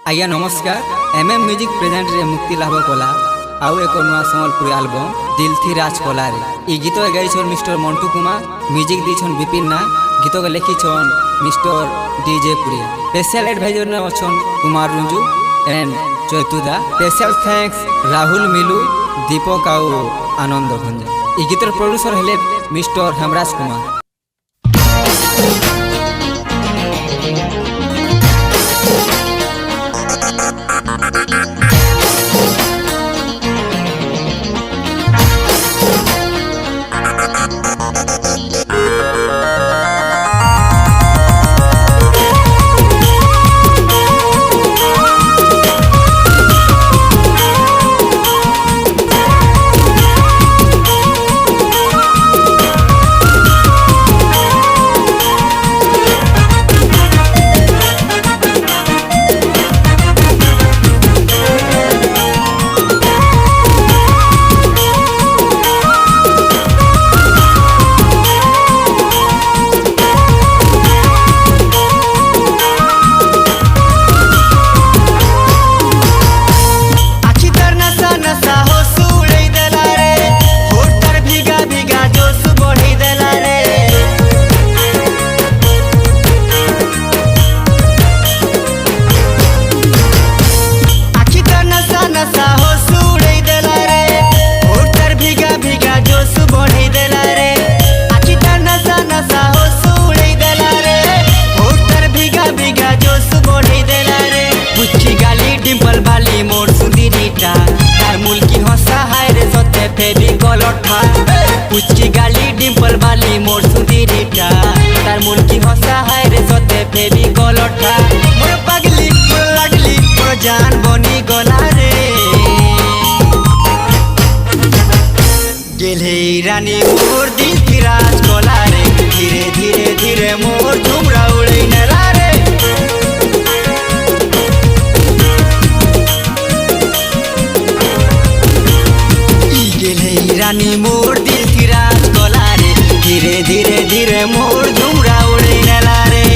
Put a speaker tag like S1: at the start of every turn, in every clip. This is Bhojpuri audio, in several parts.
S1: आज्ञा नमस्कार। एमएम म्यूजिक प्रेजेंट रे मुक्ति लाभ कला आउ एक नुआ संबलपुरी एल्बम दिल थी राज कला रे ई गीत गाई मिस्टर मंटू कुमार, म्यूजिक दी विपिन ना, गीत के लिखी mister DJ Puri. Special adviser ने Achchhan Kumar Runju and Chaituda. Special thanks Rahul Milu, Deepak आउ आनंद भंजा। ई गीतर प्रोड्यूसर हेले मिस्टर हेमराज कुमार। पुचकी गाली डिम्पल वाली मोर सुंदरीटा तार मुल्की हंसा है रे सते फेबी गलठा। मोर पगली मोर लागली मोर जान बनी गला रे गेले रानी मोर दिल की राज कला रे। धीरे धीरे धीरे मोर झुमरा उड़े नला रे गेले रानी मोर दिल की राज कला रे। धीरे धीरे धीरे मोर झुमरा उड़े नला रे।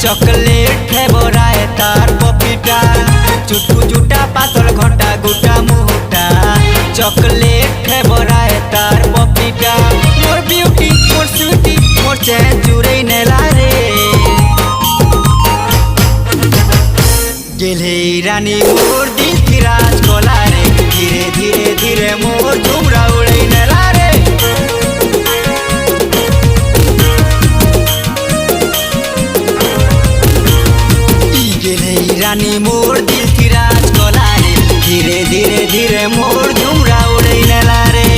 S1: चॉकलेट फेवराए तार पपीता चुटकू चुटा पातल घंटा गुटा मुहटा। चॉकलेट फेवराए तार पपीता मोर ब्यूटी मोर स्वीटी मोर चैन चुरे नेला रे गेले रानी मोर दिल की राज कला रे। धीरे धीरे धीरे मोर झुमरा उड़े नेला रे रानी मोर दिल की राज कला रे। धीरे धीरे धीरे मोर झुमरा उड़े नला रे।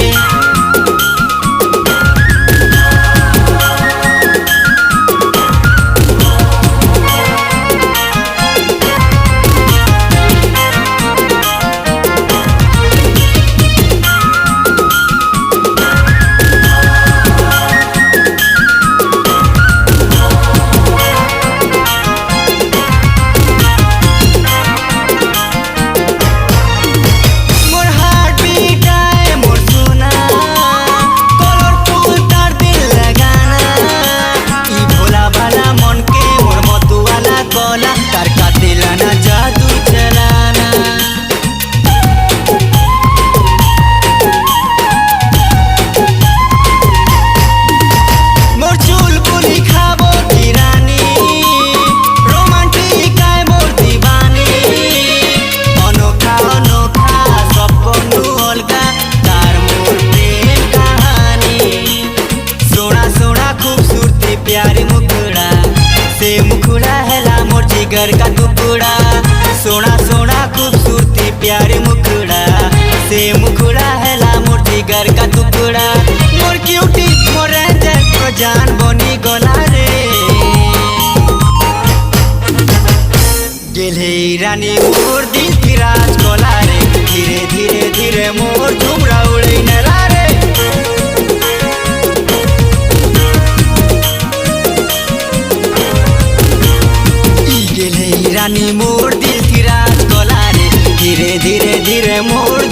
S1: प्यारे मुखड़ा से मुखड़ा हैला मोर जिगर का टुकड़ा। सोना सोना खूबसूरती प्यारे मुखड़ा से मुखड़ा हैला मोर जिगर का टुकड़ा। मोर क्यूटी मोर रेंजर को जान बनी गला रे। गेले रानी मोर दिल की राज कोला रे। धीरे धीरे धीरे मोर झुमरा उड़े नला रे। गेले रानी मोर दिल की राज कोला रे। धीरे धीरे धीरे मोर